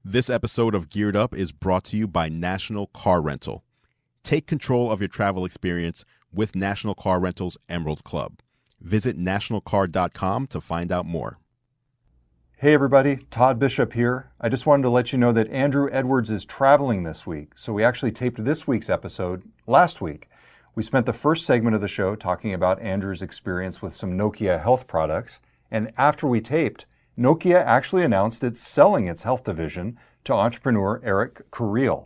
This episode of Geared Up is brought to you by National Car Rental. Take control of your travel experience with National Car Rental's Emerald Club. Visit nationalcar.com to find out more. Hey everybody, Todd Bishop here. I just wanted to let you know that Andru Edwards is traveling this week, so we actually taped this week's episode last week. We spent the first segment of the show talking about Andru's experience with some Nokia Health products, and after we taped, Nokia actually announced it's selling its health division to entrepreneur Eric Carril.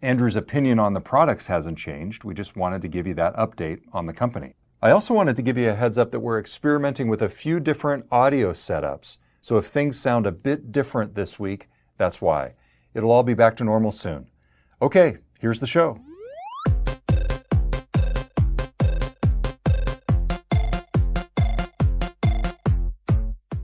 Andru's opinion on the products hasn't changed. We just wanted to give you that update on the company. I also wanted to give you a heads up that we're experimenting with a few different audio setups. So if things sound a bit different this week, that's why. It'll all be back to normal soon. Okay, here's the show.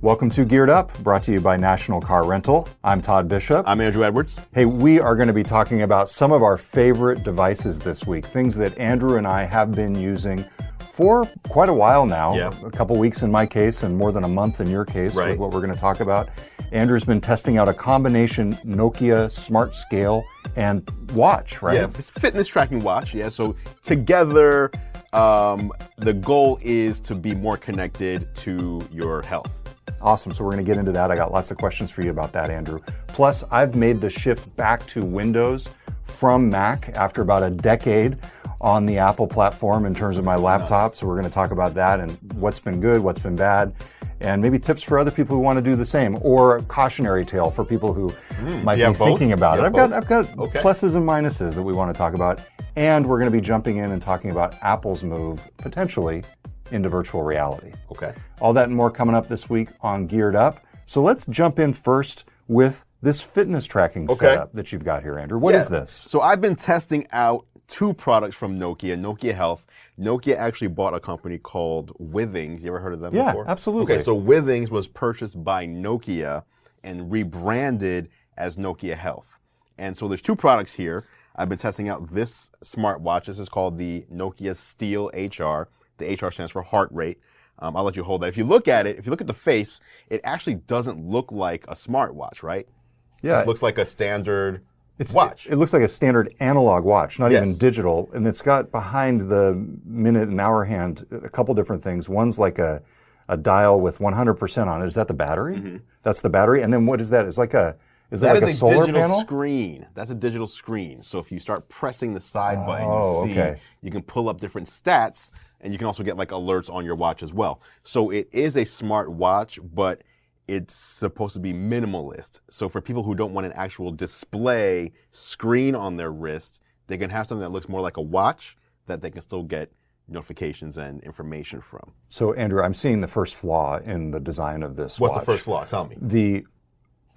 Welcome to Geared Up, brought to you by National Car Rental. I'm Todd Bishop. I'm Andru Edwards. Hey, we are going to be talking about some of our favorite devices this week, things that Andru and I have been using for quite a while now, a couple weeks in my case and more than a month in your case with what we're going to talk about. Andru's been testing out a combination Nokia Smart Scale and watch, right? Yeah, it's a fitness tracking watch. Yeah, so together, the goal is to be more connected to your health. Awesome, so we're going to get into that. I got lots of questions for you about that, Andru. Plus, I've made the shift back to Windows from Mac after about a decade on the Apple platform in terms of my laptop. So we're going to talk about that and what's been good, what's been bad, and maybe tips for other people who want to do the same, or a cautionary tale for people who might be thinking about it. I've got pluses and minuses that we want to talk about, and we're going to be jumping in and talking about Apple's move, potentially, into virtual reality. Okay. All that and more coming up this week on Geared Up. So let's jump in first with this fitness tracking setup that you've got here, Andru. What is this? So I've been testing out two products from Nokia Health. Nokia actually bought a company called Withings. You ever heard of them before? Yeah, absolutely. Okay, so Withings was purchased by Nokia and rebranded as Nokia Health. And so there's two products here. I've been testing out this smartwatch. This is called the Nokia Steel HR. The HR stands for heart rate. I'll let you hold that. If you look at it, if you look at the face, it actually doesn't look like a smartwatch, right? Yeah. It looks like a standard watch. It looks like a standard analog watch, not even digital. And it's got behind the minute and hour hand a couple different things. One's like a dial with 100% on it. Is that the battery? Mm-hmm. That's the battery. And then what is that? Is like a Is that like a solar panel? Screen. That's a digital screen. So if you start pressing the side button, you can pull up different stats, and you can also get like alerts on your watch as well. So it is a smart watch, but it's supposed to be minimalist. So for people who don't want an actual display screen on their wrist, they can have something that looks more like a watch that they can still get notifications and information from. So Andru, I'm seeing the first flaw in the design of this watch. What's the first flaw? Tell me. The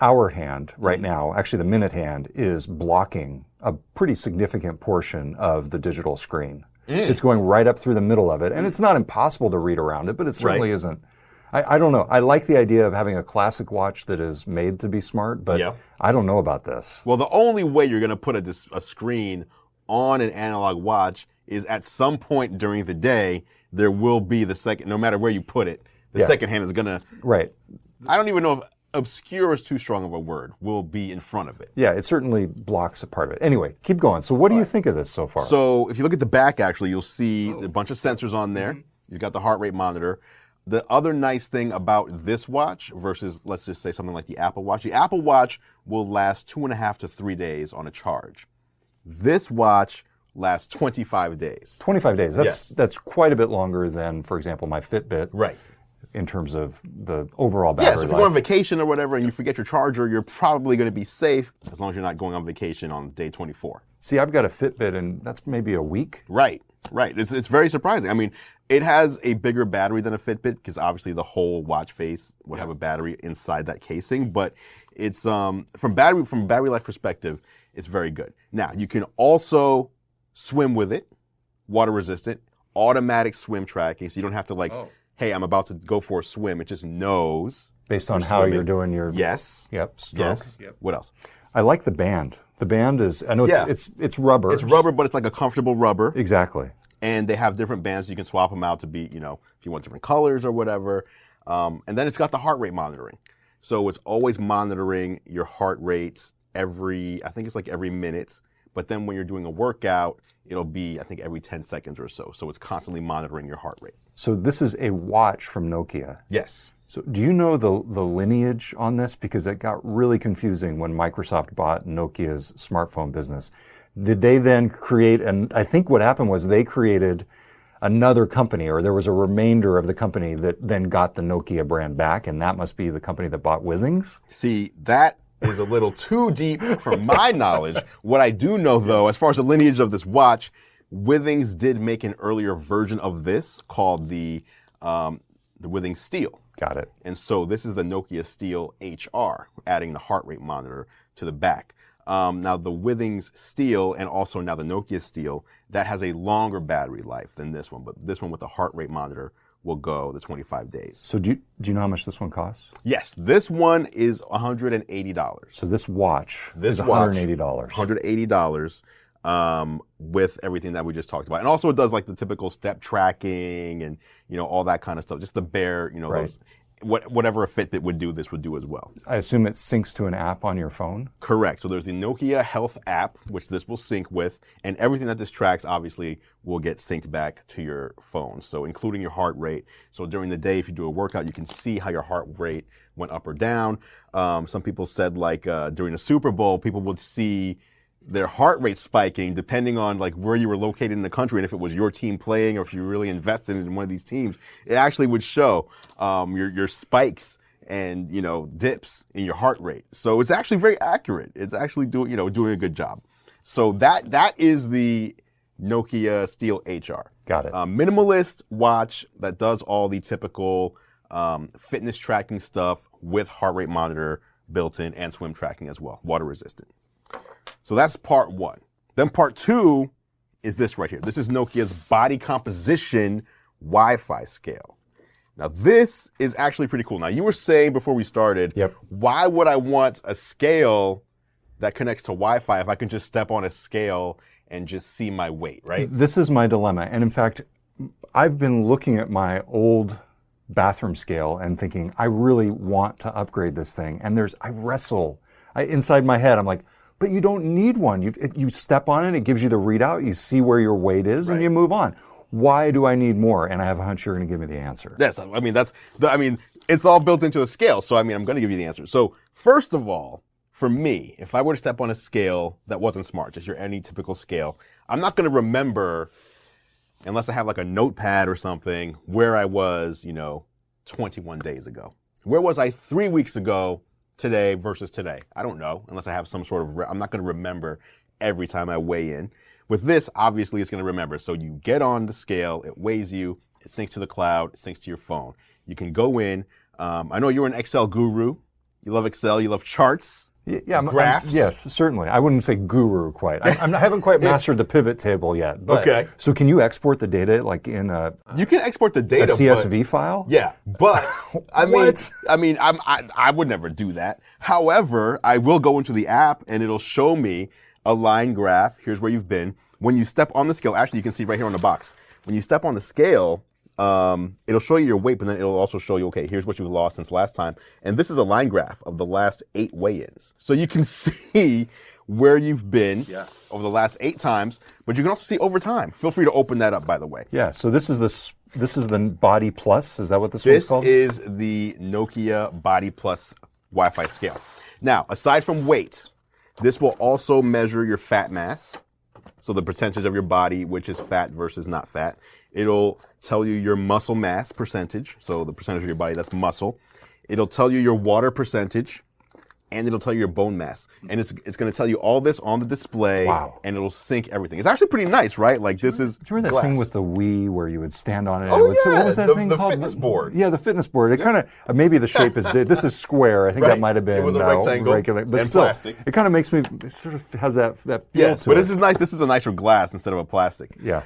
hour hand right now, actually the minute hand, is blocking a pretty significant portion of the digital screen. It's going right up through the middle of it, and it's not impossible to read around it, but it certainly isn't. I don't know. I like the idea of having a classic watch that is made to be smart, but I don't know about this. Well, the only way you're going to put a screen on an analog watch is at some point during the day, there will be the second, no matter where you put it, the second hand is going to... Right. I don't even know if obscure is too strong of a word, will be in front of it. Yeah, it certainly blocks a part of it. Anyway, keep going. So what do you think of this so far? So if you look at the back, actually, you'll see a bunch of sensors on there. You've got the heart rate monitor. The other nice thing about this watch versus, let's just say, something like the Apple Watch will last 2.5 to 3 days on a charge. This watch lasts 25 days. 25 days. That's quite a bit longer than, for example, my Fitbit. Right. In terms of the overall battery life. So if you go on vacation or whatever and you forget your charger, you're probably going to be safe as long as you're not going on vacation on day 24. See, I've got a Fitbit and that's maybe a week. Right. It's very surprising. I mean, it has a bigger battery than a Fitbit because obviously the whole watch face would have a battery inside that casing, but it's from battery life perspective, it's very good. Now, you can also swim with it, water resistant, automatic swim tracking, so you don't have to hey, I'm about to go for a swim. It just knows. Based on how you're doing your... Yes. Yep, stroke. Yes. Yep. What else? I like the band. The band is, I know it's rubber. It's rubber, but it's like a comfortable rubber. Exactly. And they have different bands. You can swap them out to be, if you want different colors or whatever. And then it's got the heart rate monitoring. So it's always monitoring your heart rate I think it's like every minute. But then when you're doing a workout, it'll be, I think, every 10 seconds or so. So it's constantly monitoring your heart rate. So this is a watch from Nokia. Yes. So do you know the lineage on this? Because it got really confusing when Microsoft bought Nokia's smartphone business. Did they then create, and I think what happened was they created another company, or there was a remainder of the company that then got the Nokia brand back, and that must be the company that bought Withings? See, that is a little too deep for my knowledge. What I do know, though, as far as the lineage of this watch, Withings did make an earlier version of this called the Withings Steel. Got it. And so this is the Nokia Steel HR, adding the heart rate monitor to the back. Now the Withings Steel and also now the Nokia Steel, that has a longer battery life than this one, but this one with the heart rate monitor will go the 25 days. So do you know how much this one costs? Yes, this one is $180. So this watch is $180. $180 with everything that we just talked about. And also it does like the typical step tracking and, all that kind of stuff. Just the bare, right. those, whatever a Fitbit would do, this would do as well. I assume it syncs to an app on your phone? Correct. So there's the Nokia Health app, which this will sync with, and everything that this tracks obviously will get synced back to your phone. So including your heart rate. So during the day, if you do a workout, you can see how your heart rate went up or down. Some people said like during the Super Bowl, people would see their heart rate spiking depending on like where you were located in the country, and if it was your team playing or if you really invested in one of these teams, it actually would show your spikes and dips in your heart rate. So it's actually very accurate. It's actually doing a good job. So that is the Nokia Steel HR. Got it. Minimalist watch that does all the typical fitness tracking stuff with heart rate monitor built in and swim tracking as well, water resistant. So that's part one. Then part two is this right here. This is Nokia's body composition Wi-Fi scale. Now this is actually pretty cool. Now you were saying before we started, why would I want a scale that connects to Wi-Fi if I can just step on a scale and just see my weight, right? This is my dilemma. And in fact, I've been looking at my old bathroom scale and thinking, I really want to upgrade this thing. And I wrestle. Inside my head, I'm like, but you don't need one. You step on it, it gives you the readout, you see where your weight is, and you move on. Why do I need more? And I have a hunch you're going to give me the answer. It's all built into the scale. So, I'm going to give you the answer. So, first of all, for me, if I were to step on a scale that wasn't smart, just any typical scale, I'm not going to remember, unless I have like a notepad or something, where I was, 21 days ago. Where was I 3 weeks ago? Today versus today. I don't know, unless I have some sort of, I'm not going to remember every time I weigh in. With this, obviously, it's going to remember. So you get on the scale, it weighs you, it syncs to the cloud, it syncs to your phone. You can go in. I know you're an Excel guru. You love Excel, you love charts. Yeah, graphs. Yes, certainly. I wouldn't say guru quite. I haven't quite mastered the pivot table yet. But, okay. So can you export the data like in You can export the data. A CSV file? Yeah, but I would never do that. However, I will go into the app and it'll show me a line graph. Here's where you've been. When you step on the scale, actually, you can see right here on the box. When you step on the scale, it'll show you your weight, but then it'll also show you, okay, here's what you've lost since last time. And this is a line graph of the last 8 weigh-ins. So you can see where you've been over the last 8 times, but you can also see over time. Feel free to open that up, by the way. Yeah, so this is the Body Plus. Is that what this one's called? This is the Nokia Body Plus Wi-Fi scale. Now, aside from weight, this will also measure your fat mass. So the percentage of your body, which is fat versus not fat. It'll tell you your muscle mass percentage, so the percentage of your body that's muscle. It'll tell you your water percentage, and it'll tell you your bone mass. And it's going to tell you all this on the display, and it'll sync everything. It's actually pretty nice, right? Like this is Do you remember that thing with the Wii where you would stand on it? Oh, what was that thing the called? The fitness board. Yeah, the fitness board. It kind of, maybe the shape is, this is square. I think that might have been it was a rectangle regular, but and still, plastic. It kind of makes me, it sort of has that feel to it. But this is nice. This is a nicer glass instead of a plastic. Yeah.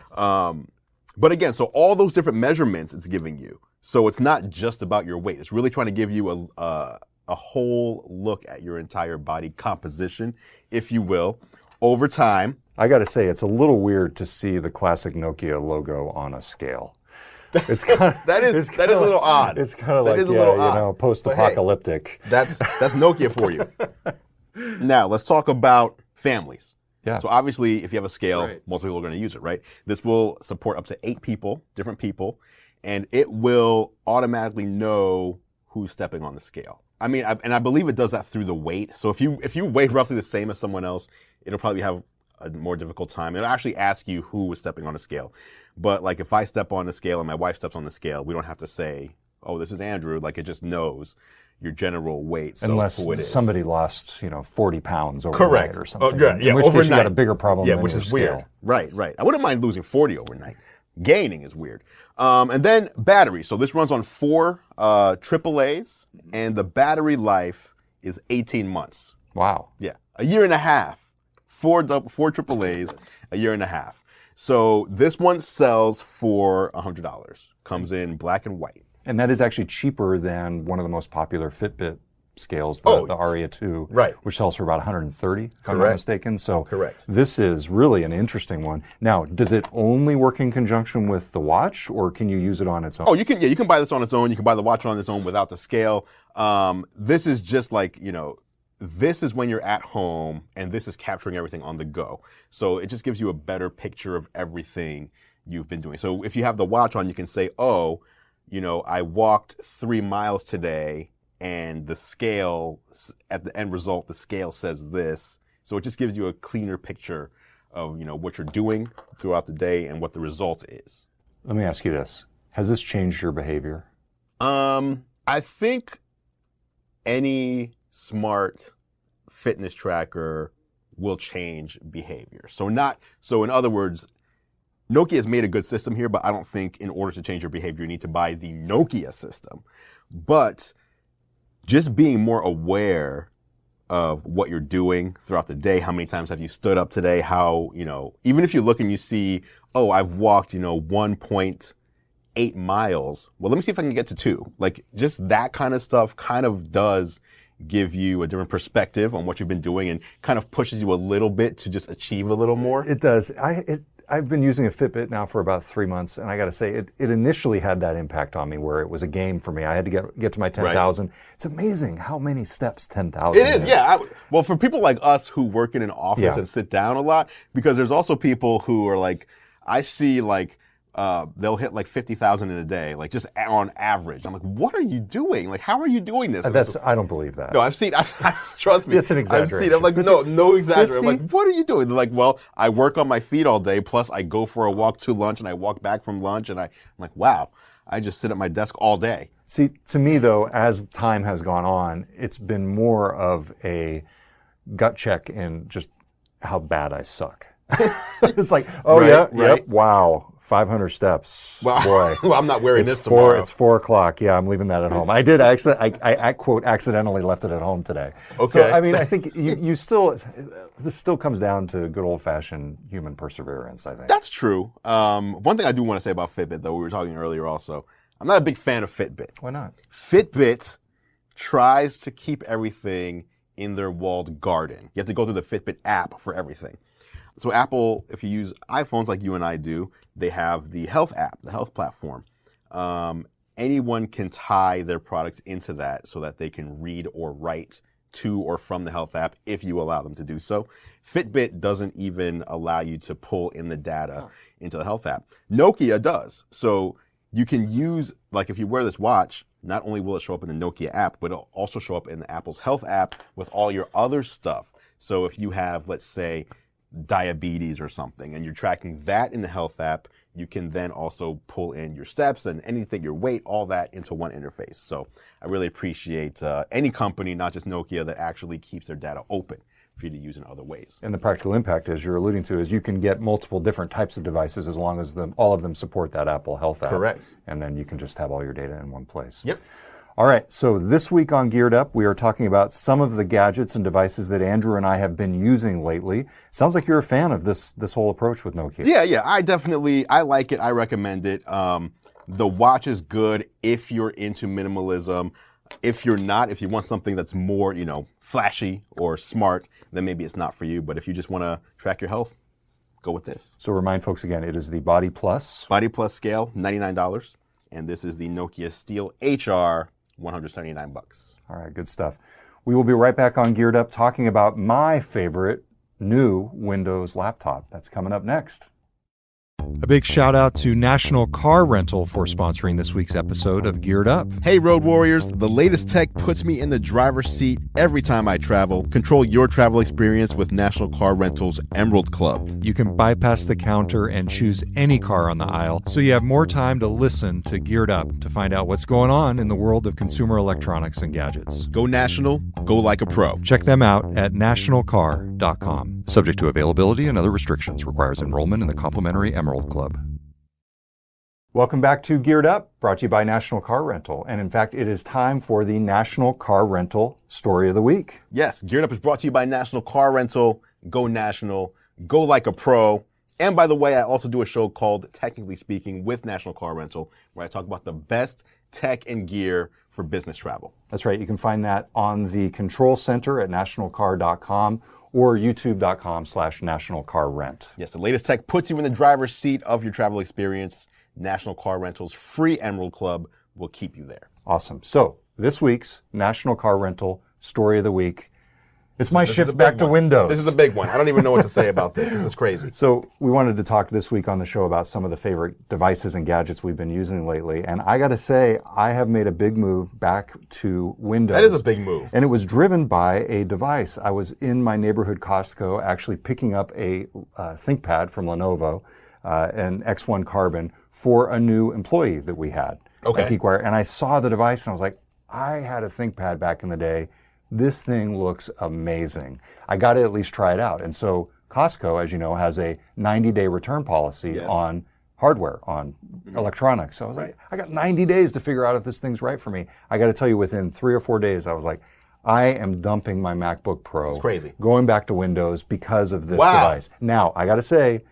But again, so all those different measurements it's giving you. So it's not just about your weight. It's really trying to give you a whole look at your entire body composition, if you will, over time. I got to say, it's a little weird to see the classic Nokia logo on a scale. It's kind of, that is a little odd. It's kind of like, post-apocalyptic. Hey, that's Nokia for you. Now, let's talk about families. Yeah. So obviously, if you have a scale, most people are going to use it, right? This will support up to 8 people, different people, and it will automatically know who's stepping on the scale. I mean, I believe it does that through the weight. So if you weigh roughly the same as someone else, it'll probably have a more difficult time. It'll actually ask you who was stepping on the scale. But like if I step on the scale and my wife steps on the scale, we don't have to say, oh, this is Andrew. Like it just knows your general weight. So unless who it is. somebody lost, 40 pounds overnight or something. Yeah, in which overnight. case you got a bigger problem than which your is scale. weird. Right. I wouldn't mind losing 40 overnight. Gaining is weird. And then battery. So this runs on 4 AAAs, and the battery life is 18 months. Wow. Yeah, a year and a half. 4 AAAs, a year and a half. So this one sells for $100. Comes in black and white. And that is actually cheaper than one of the most popular Fitbit scales, the Aria 2, which sells for about $130, if I'm not mistaken. So this is really an interesting one. Now, does it only work in conjunction with the watch, or can you use it on its own? Oh, you can buy this on its own. You can buy the watch on its own without the scale. This is just like, this is when you're at home, and this is capturing everything on the go. So it just gives you a better picture of everything you've been doing. So if you have the watch on, you can say, I walked 3 miles today, and the scale, at the end result, the scale says this. So it just gives you a cleaner picture of, what you're doing throughout the day and what the result is. Let me ask you this. Has this changed your behavior? I think any smart fitness tracker will change behavior. So in other words, Nokia has made a good system here, but I don't think in order to change your behavior, you need to buy the Nokia system. But just being more aware of what you're doing throughout the day, how many times have you stood up today, how, even if you look and you see, I've walked, 1.8 miles. Well, let me see if I can get to 2. Like just that kind of stuff kind of does give you a different perspective on what you've been doing and kind of pushes you a little bit to just achieve a little more. It does. I've been using a Fitbit now for about 3 months, and I got to say, it initially had that impact on me where it was a game for me. I had to get to my 10,000. It's amazing how many steps 10,000 is. It is, yeah. Well, for people like us who work in an office and sit down a lot, because there's also people who are like, I see like, they'll hit like 50,000 in a day, like just on average. I'm like, what are you doing? Like, how are you doing this? I don't believe that. No, I've seen, trust me. That's an exaggeration. I've seen, I'm like, no exaggeration. I'm like, what are you doing? They're like, well, I work on my feet all day, plus I go for a walk to lunch and I walk back from lunch, and I'm like, wow, I just sit at my desk all day. See, to me though, as time has gone on, it's been more of a gut check in just how bad I suck. It's like, wow, 500 steps. Well, boy. Well, I'm not wearing this tomorrow. It's 4 o'clock. Yeah, I'm leaving that at home. I did actually, I quote, accidentally left it at home today. Okay. So, I mean, I think this still comes down to good old-fashioned human perseverance, I think. That's true. One thing I do want to say about Fitbit, though, we were talking earlier also, I'm not a big fan of Fitbit. Why not? Fitbit tries to keep everything in their walled garden. You have to go through the Fitbit app for everything. So Apple, if you use iPhones like you and I do, they have the Health app, the Health platform. Anyone can tie their products into that so that they can read or write to or from the Health app if you allow them to do so. Fitbit doesn't even allow you to pull in the data into the Health app. Nokia does. So you can use, like if you wear this watch, not only will it show up in the Nokia app, but it'll also show up in the Apple's Health app with all your other stuff. So if you have, let's say, diabetes or something, and you're tracking that in the Health app, you can then also pull in your steps and anything, your weight, all that into one interface. So I really appreciate any company, not just Nokia, that actually keeps their data open for you to use in other ways. And the practical impact, as you're alluding to, is you can get multiple different types of devices as long as all of them support that Apple Health app. Correct. And then you can just have all your data in one place. Yep. All right, so this week on Geared Up, we are talking about some of the gadgets and devices that Andrew and I have been using lately. Sounds like you're a fan of this whole approach with Nokia. Yeah, I like it. I recommend it. The watch is good if you're into minimalism. If you're not, if you want something that's more, flashy or smart, then maybe it's not for you. But if you just want to track your health, go with this. So remind folks again, it is the Body Plus. Body Plus scale, $99. And this is the Nokia Steel HR, $179. All right, good stuff. We will be right back on Geared Up talking about my favorite new Windows laptop. That's coming up next. A big shout out to National Car Rental for sponsoring this week's episode of Geared Up. Hey, Road Warriors. The latest tech puts me in the driver's seat every time I travel. Control your travel experience with National Car Rental's Emerald Club. You can bypass the counter and choose any car on the aisle, so you have more time to listen to Geared Up to find out what's going on in the world of consumer electronics and gadgets. Go national, go like a pro. Check them out at nationalcar.com. Subject to availability and other restrictions. Requires enrollment in the complimentary Emerald Club. Welcome back to Geared Up, brought to you by National Car Rental. And in fact, it is time for the National Car Rental Story of the Week. Yes, Geared Up is brought to you by National Car Rental. Go national, go like a pro. And by the way, I also do a show called Technically Speaking with National Car Rental, where I talk about the best tech and gear for business travel. That's right. You can find that on the Control Center at nationalcar.com or youtube.com/nationalcarrent. Yes, the latest tech puts you in the driver's seat of your travel experience. National Car Rental's free Emerald Club will keep you there. Awesome. So this week's National Car Rental Story of the Week. It's my shift back to Windows. This is a big one. I don't even know what to say about this. This is crazy. So we wanted to talk this week on the show about some of the favorite devices and gadgets we've been using lately. And I got to say, I have made a big move back to Windows. That is a big move. And it was driven by a device. I was in my neighborhood Costco actually picking up a ThinkPad from Lenovo, an X1 Carbon, for a new employee that we had at GeekWire. And I saw the device and I was like, I had a ThinkPad back in the day. This thing looks amazing. I got to at least try it out. And so Costco, as you know, has a 90-day return policy on hardware, on electronics. So I was like, I got 90 days to figure out if this thing's right for me. I got to tell you, within 3 or 4 days, I was like, I am dumping my MacBook Pro. It's crazy. Going back to Windows because of this device. Now, I got to say,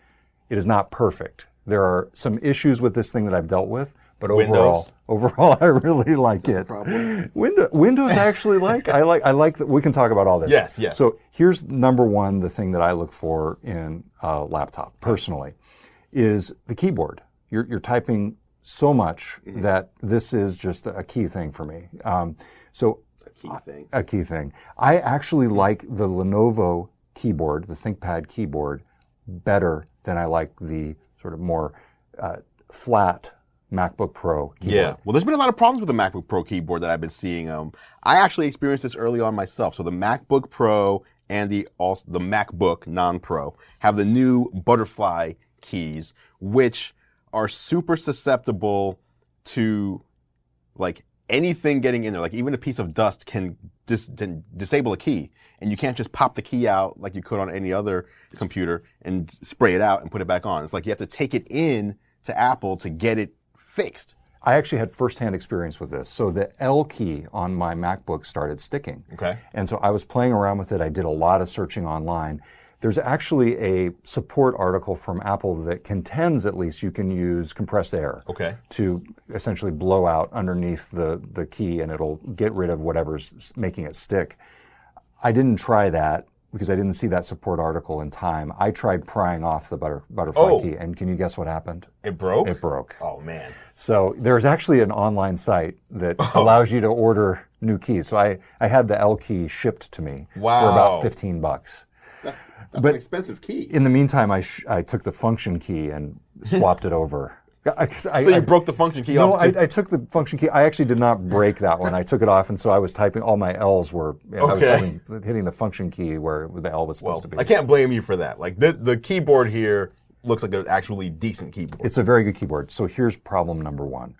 it is not perfect. There are some issues with this thing that I've dealt with. But overall, I really like it. Windows actually I like that. We can talk about all this. Yes. So here's number one, the thing that I look for in a laptop personally is the keyboard. You're typing so much that this is just a key thing for me. A key thing. I actually like the Lenovo keyboard, the ThinkPad keyboard, better than I like the sort of more flat MacBook Pro keyboard. Yeah, well, there's been a lot of problems with the MacBook Pro keyboard that I've been seeing. I actually experienced this early on myself. So the MacBook Pro and the MacBook non-Pro have the new butterfly keys, which are super susceptible to like anything getting in there. Like even a piece of dust can disable a key, and you can't just pop the key out like you could on any other computer and spray it out and put it back on. It's like you have to take it in to Apple to get it fixed. I actually had firsthand experience with this. So the L key on my MacBook started sticking. Okay. And so I was playing around with it. I did a lot of searching online. There's actually a support article from Apple that contends at least you can use compressed air to essentially blow out underneath the key and it'll get rid of whatever's making it stick. I didn't try that because I didn't see that support article in time. I tried prying off the butterfly key, and can you guess what happened? It broke? It broke. Oh, man. So there's actually an online site that allows you to order new keys. So I had the L key shipped to me for about $15. That's an expensive key. In the meantime, I took the function key and swapped it over. So you broke the function key off? No, I took the function key. I actually did not break that one. I took it off, and so I was typing. All my L's were. I was hitting the function key where the L was supposed to be. I can't blame you for that. Like the keyboard here looks like an actually decent keyboard. It's a very good keyboard. So here's problem number one: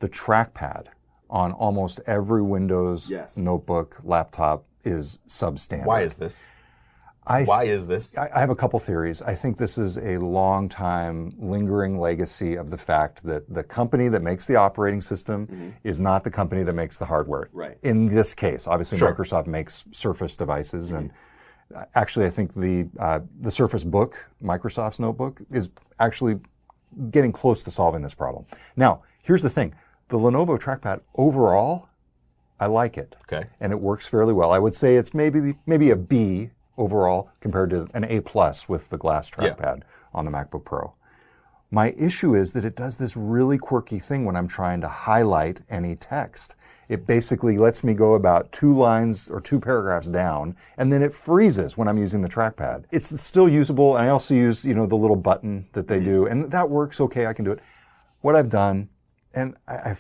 the trackpad on almost every Windows notebook, laptop is substandard. Why is this? Why is this? I have a couple theories. I think this is a long time lingering legacy of the fact that the company that makes the operating system is not the company that makes the hardware. Right. In this case, obviously Microsoft makes Surface devices, and actually I think the Surface Book, Microsoft's notebook, is actually getting close to solving this problem. Now, here's the thing. The Lenovo trackpad, overall, I like it. Okay. And it works fairly well. I would say it's maybe a B overall compared to an A+ with the glass trackpad on the MacBook Pro. My issue is that it does this really quirky thing when I'm trying to highlight any text. It basically lets me go about 2 lines or 2 paragraphs down, and then it freezes when I'm using the trackpad. It's still usable. I also use, the little button that they do, and that works okay. I can do it. What I've done, and I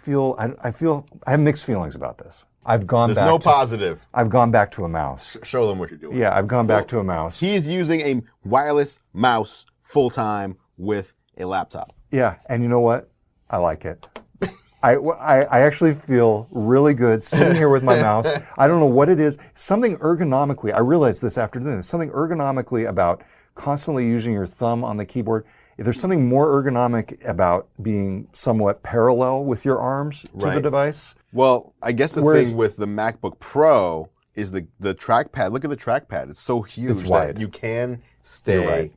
have mixed feelings about this. I've gone back. There's no positive. I've gone back to a mouse. Show them what you're doing. Yeah, I've gone back to a mouse. He's using a wireless mouse full time with a laptop. Yeah, and you know what? I like it. I actually feel really good sitting here with my mouse. I don't know what it is. Something ergonomically, I realized this after doing this, something ergonomically about constantly using your thumb on the keyboard. If there's something more ergonomic about being somewhat parallel with your arms to the device. Well, I guess the thing with the MacBook Pro is the trackpad. Look at the trackpad. It's so huge that you can stay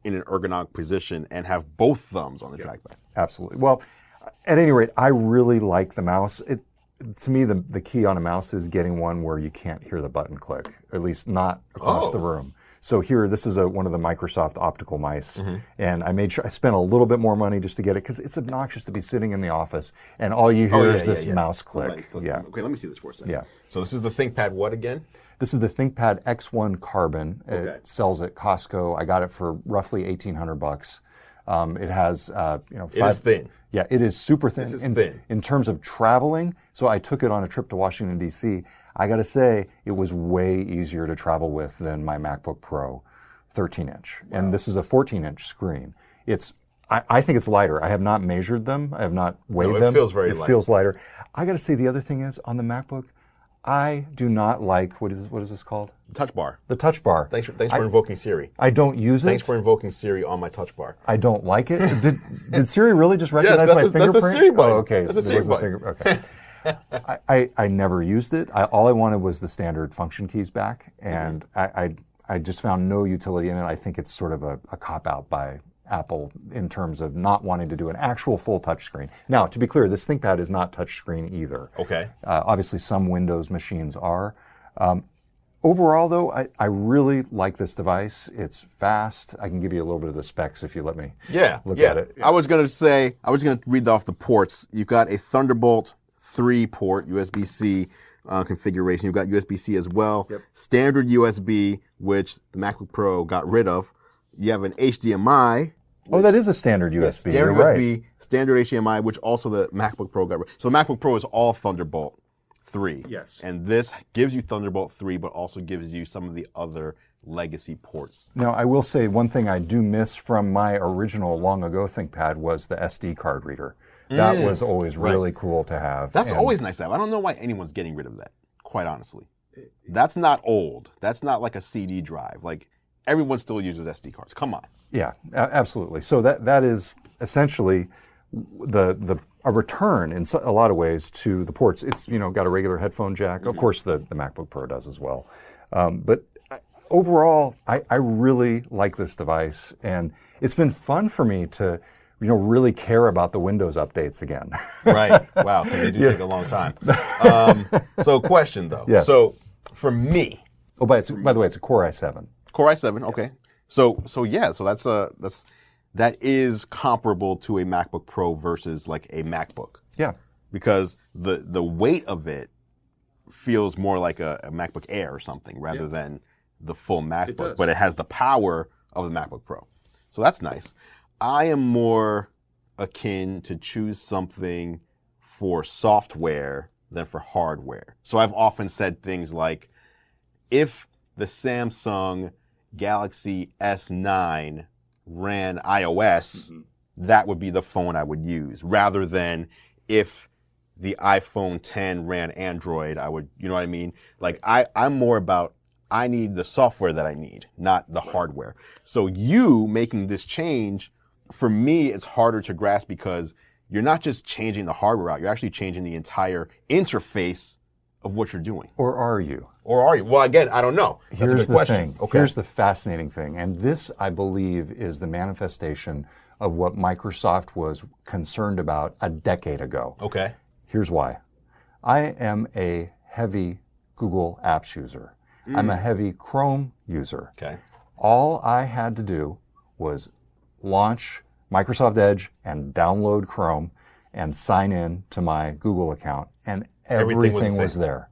in an ergonomic position and have both thumbs on the trackpad. Absolutely. Well, at any rate, I really like the mouse. To me, the key on a mouse is getting one where you can't hear the button click, at least not across the room. So here, this is one of the Microsoft optical mice, and I made sure I spent a little bit more money just to get it because it's obnoxious to be sitting in the office and all you hear is this mouse click. Okay, let me see this for a second. Yeah. So this is the ThinkPad what again? This is the ThinkPad X1 Carbon. It sells at Costco. I got it for roughly $1,800. It has, It is thin. Yeah, it is super thin. This is thin. In terms of traveling, so I took it on a trip to Washington, D.C. I got to say, it was way easier to travel with than my MacBook Pro 13-inch. Wow. And this is a 14-inch screen. I think it's lighter. I have not measured them. I have not weighed them. It feels very light. It feels lighter. I got to say, the other thing is, on the MacBook, I do not like, what is this called? Touch bar. The touch bar. Thanks for invoking Siri. I don't use it. Thanks for invoking Siri on my touch bar. I don't like it. Did Siri really just recognize my fingerprint? That's the Siri button. Oh, okay. That's the Siri button. Okay. I never used it. All I wanted was the standard function keys back, and I just found no utility in it. I think it's sort of a cop-out by Apple in terms of not wanting to do an actual full touchscreen. Now, to be clear, this ThinkPad is not touchscreen either. Okay. Obviously, some Windows machines are. Overall, though, I really like this device. It's fast. I can give you a little bit of the specs if you let me look at it. I was going to read off the ports. You've got a Thunderbolt 3 port, USB-C configuration. You've got USB-C as well. Yep. Standard USB, which the MacBook Pro got rid of. You have an HDMI. Oh, that is a standard USB. Yes, standard You're USB, right. Standard HDMI, which also the MacBook Pro got rid of. So the MacBook Pro is all Thunderbolt 3. Yes. And this gives you Thunderbolt 3, but also gives you some of the other legacy ports. Now, I will say one thing I do miss from my original long ago ThinkPad was the SD card reader. That was always really cool to have. That's always nice to have. I don't know why anyone's getting rid of that, quite honestly. That's not old. That's not like a CD drive. Like, everyone still uses SD cards. Come on. Yeah, absolutely. So that is essentially a return in a lot of ways to the ports. It's got a regular headphone jack. Of course, the MacBook Pro does as well. But overall, I really like this device, and it's been fun for me to really care about the Windows updates again. Right. Wow. They do take a long time. So question though. Yes. So for me. Oh, by the way, it's a Core i7. Core i7. Okay. So that is comparable to a MacBook Pro versus like a MacBook. Yeah. Because the weight of it feels more like a MacBook Air or something rather than the full MacBook, but it has the power of the MacBook Pro. So that's nice. I am more akin to choose something for software than for hardware. So I've often said things like, if the Samsung Galaxy S9 ran iOS, that would be the phone I would use, rather than if the iPhone 10 ran Android, I would, you know what I mean? Like, I'm more about, I need the software that I need, not the hardware. So you making this change, for me, it's harder to grasp because you're not just changing the hardware out, you're actually changing the entire interface of what you're doing. Or are you? Well, again, I don't know. That's a good question. Okay. Here's the fascinating thing, and this, I believe, is the manifestation of what Microsoft was concerned about a decade ago. Okay. Here's why. I am a heavy Google Apps user. I'm a heavy Chrome user. Okay. All I had to do was launch Microsoft Edge and download Chrome and sign in to my Google account, and everything was there.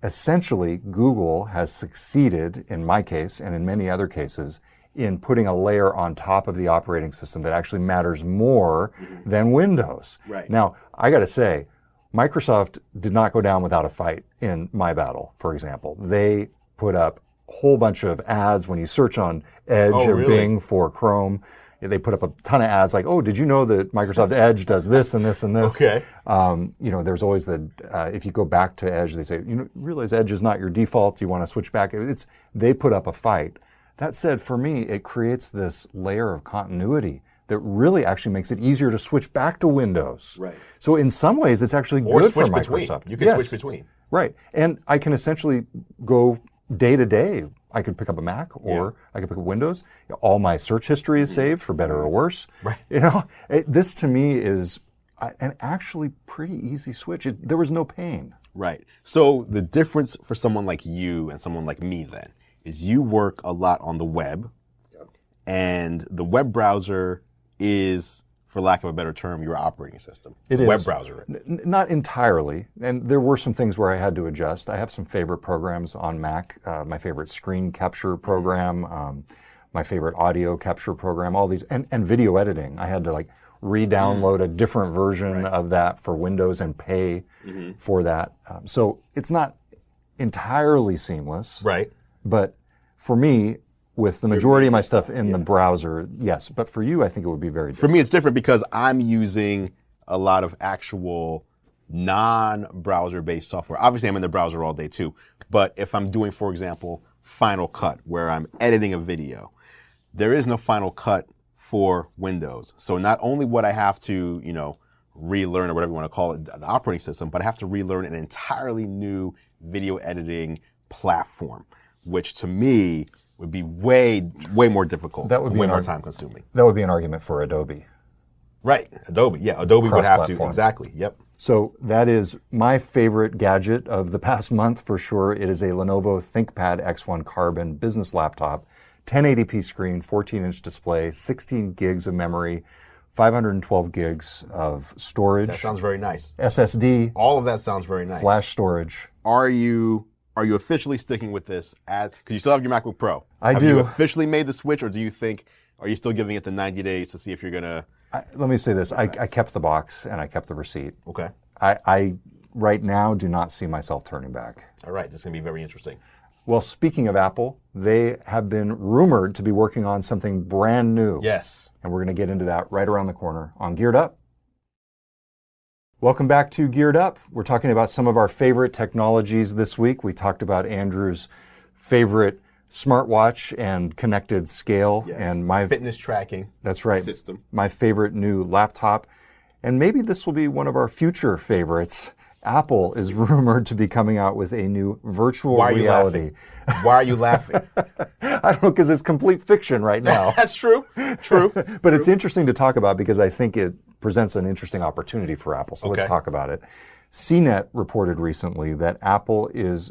Essentially, Google has succeeded, in my case and in many other cases, in putting a layer on top of the operating system that actually matters more than Windows. Right. Now, I got to say, Microsoft did not go down without a fight in my battle, for example. They put up a whole bunch of ads when you search on Edge or Bing for Chrome. They put up a ton of ads like, oh, did you know that Microsoft Edge does this and this and this? Okay. There's always if you go back to Edge, they say, realize Edge is not your default. You want to switch back. They put up a fight. That said, for me, it creates this layer of continuity that really actually makes it easier to switch back to Windows. Right. So in some ways, it's actually good for Microsoft. You can switch between. Right. And I can essentially go day to day. I could pick up a Mac or I could pick up Windows. All my search history is saved, for better or worse. Right. This to me is an actually pretty easy switch. There was no pain. Right. So the difference for someone like you and someone like me then is you work a lot on the web, and the web browser is, for lack of a better term, your operating system. It is. Web browser is. Not entirely, and there were some things where I had to adjust. I have some favorite programs on Mac, my favorite screen capture program, my favorite audio capture program, all these, and video editing. I had to re-download a different version of that for Windows and pay for that. So it's not entirely seamless. Right. But for me, with the majority of my stuff in the browser, yes. But for you, I think it would be very different. For me, it's different because I'm using a lot of actual non-browser based software. Obviously, I'm in the browser all day too. But if I'm doing, for example, Final Cut, where I'm editing a video, there is no Final Cut for Windows. So not only would I have to, relearn or whatever you want to call it, the operating system, but I have to relearn an entirely new video editing platform, which to me would be way more difficult. That would be way more time consuming. That would be an argument for Adobe. Right, Adobe. Yeah, Adobe would have to. Exactly. Yep. So that is my favorite gadget of the past month for sure. It is a Lenovo ThinkPad X1 Carbon business laptop, 1080p screen, 14-inch display, 16 gigs of memory, 512 gigs of storage. That sounds very nice. SSD. All of that sounds very nice. Flash storage. Are you officially sticking with this because you still have your MacBook Pro? Have you officially made the switch, or are you still giving it the 90 days to see if you're gonna? Let me say this: I kept the box and I kept the receipt. Okay. I right now do not see myself turning back. All right, this is gonna be very interesting. Well, speaking of Apple, they have been rumored to be working on something brand new. Yes. And we're going to get into that right around the corner on Geared Up. Welcome back to Geared Up. We're talking about some of our favorite technologies this week. We talked about Andrew's favorite smartwatch and connected scale. Yes. And my fitness tracking. That's right. System. My favorite new laptop. And maybe this will be one of our future favorites. Apple is rumored to be coming out with a new virtual reality. Why are you laughing? I don't know, because it's complete fiction right now. That's true. True. But it's interesting to talk about because I think it presents an interesting opportunity for Apple. So let's talk about it. CNET reported recently that Apple is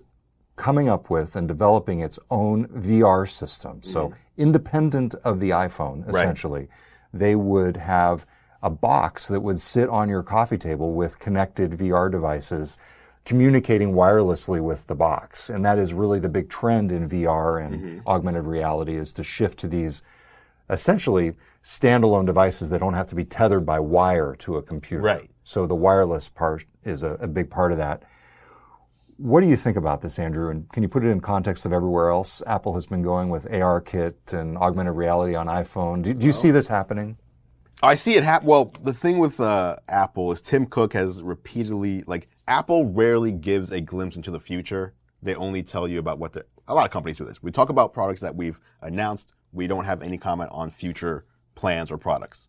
coming up with and developing its own VR system. So independent of the iPhone, essentially, they would have a box that would sit on your coffee table with connected VR devices communicating wirelessly with the box. And that is really the big trend in VR and augmented reality, is to shift to these essentially standalone devices that don't have to be tethered by wire to a computer. Right. So the wireless part is a big part of that. What do you think about this, Andrew? And can you put it in context of everywhere else Apple has been going with ARKit and augmented reality on iPhone? Do you see this happening? I see it happen. Well, the thing with Apple is Tim Cook has repeatedly, Apple rarely gives a glimpse into the future. They only tell you about a lot of companies do this. We talk about products that we've announced. We don't have any comment on future plans or products.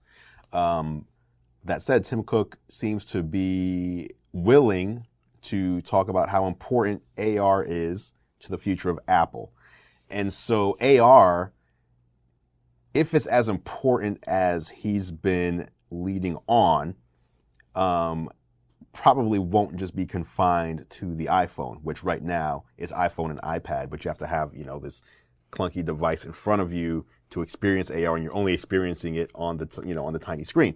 That said, Tim Cook seems to be willing to talk about how important AR is to the future of Apple. And so AR, if it's as important as he's been leading on, probably won't just be confined to the iPhone, which right now is iPhone and iPad, but you have to have, this clunky device in front of you to experience AR, and you're only experiencing it on the, on the tiny screen.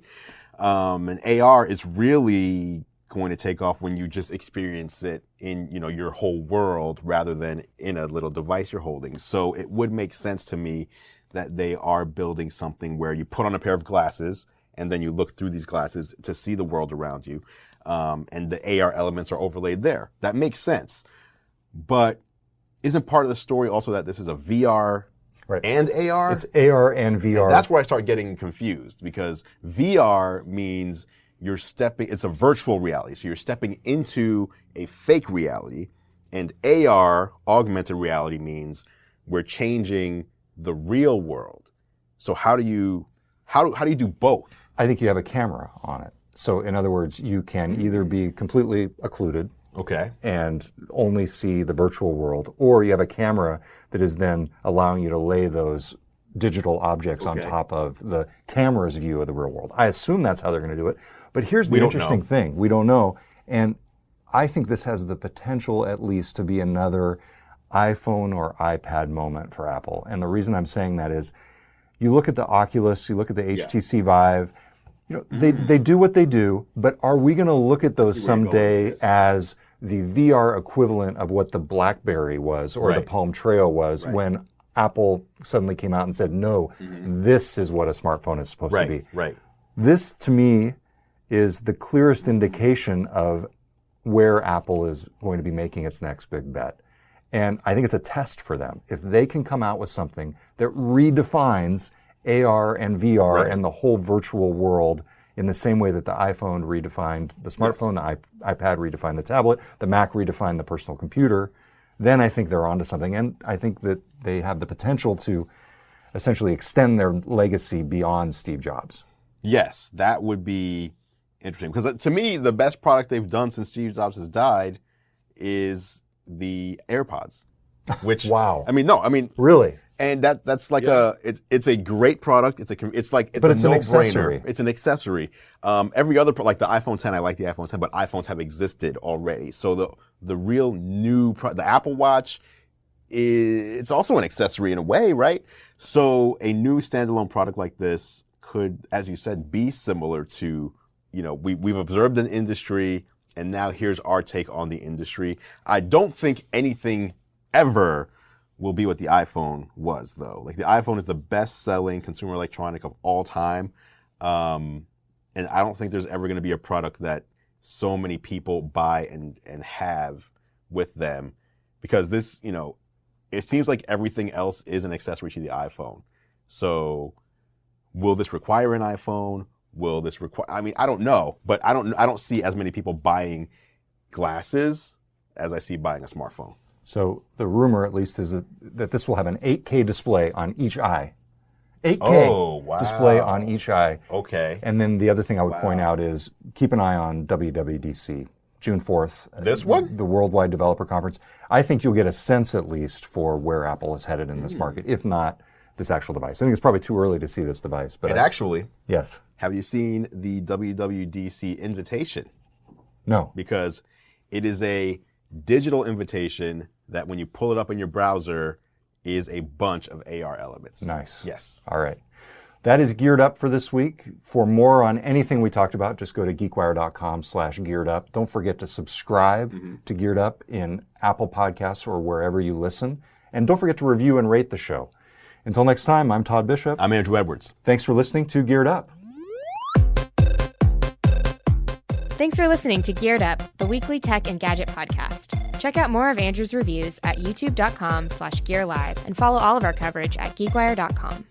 And AR is really going to take off when you just experience it in, your whole world rather than in a little device you're holding. So it would make sense to me that they are building something where you put on a pair of glasses and then you look through these glasses to see the world around you. And the AR elements are overlaid there. That makes sense. But isn't part of the story also that this is a VR and AR? It's AR and VR. And that's where I start getting confused, because VR means it's a virtual reality. So you're stepping into a fake reality, and AR, augmented reality, means we're changing the real world. So how do you do both? I think you have a camera on it. So in other words, you can either be completely occluded and only see the virtual world, or you have a camera that is then allowing you to lay those digital objects on top of the camera's view of the real world. I assume that's how they're going to do it. But here's the interesting thing. We don't know. And I think this has the potential at least to be another iPhone or iPad moment for Apple. And the reason I'm saying that is, you look at the Oculus, you look at the HTC Vive, they do what they do, but are we going to look at those someday as the VR equivalent of what the BlackBerry was or the Palm Treo was when Apple suddenly came out and said, no, this is what a smartphone is supposed to be. Right. This, to me, is the clearest indication of where Apple is going to be making its next big bet. And I think it's a test for them. If they can come out with something that redefines AR and VR and the whole virtual world in the same way that the iPhone redefined the smartphone, the iPad redefined the tablet, the Mac redefined the personal computer, then I think they're onto something. And I think that they have the potential to essentially extend their legacy beyond Steve Jobs. Yes, that would be interesting. Because to me, the best product they've done since Steve Jobs has died is the AirPods. Which really? And that's like it's a great product. It's a no-brainer. It's an accessory. Every other like the iPhone 10, I like the iPhone 10, but iPhones have existed already. So the real new the Apple Watch it's also an accessory in a way, right? So a new standalone product like this could, as you said, be similar to, we've observed an industry, and now here's our take on the industry. I don't think anything ever will be what the iPhone was, though. Like, the iPhone is the best-selling consumer electronic of all time. And I don't think there's ever going to be a product that so many people buy and have with them, because this, it seems like everything else is an accessory to the iPhone. So will this require an iPhone? Will this require, I don't know, but I don't see as many people buying glasses as I see buying a smartphone. So the rumor, at least, is that this will have an 8K display on each eye. 8K display on each eye. Okay. And then the other thing I would point out is keep an eye on WWDC, June 4th. This one? The Worldwide Developer Conference. I think you'll get a sense, at least, for where Apple is headed in this market, if not this actual device. I think it's probably too early to see this device. But actually, yes. Have you seen the WWDC invitation? No. Because it is a digital invitation that when you pull it up in your browser is a bunch of AR elements. Nice. Yes. All right. That is Geared Up for this week. For more on anything we talked about, just go to geekwire.com/geared up. Don't forget to subscribe to Geared Up in Apple Podcasts or wherever you listen. And don't forget to review and rate the show. Until next time, I'm Todd Bishop. I'm Andru Edwards. Thanks for listening to Geared Up. Thanks for listening to Geared Up, the weekly tech and gadget podcast. Check out more of Andrew's reviews at youtube.com/gearlive and follow all of our coverage at geekwire.com.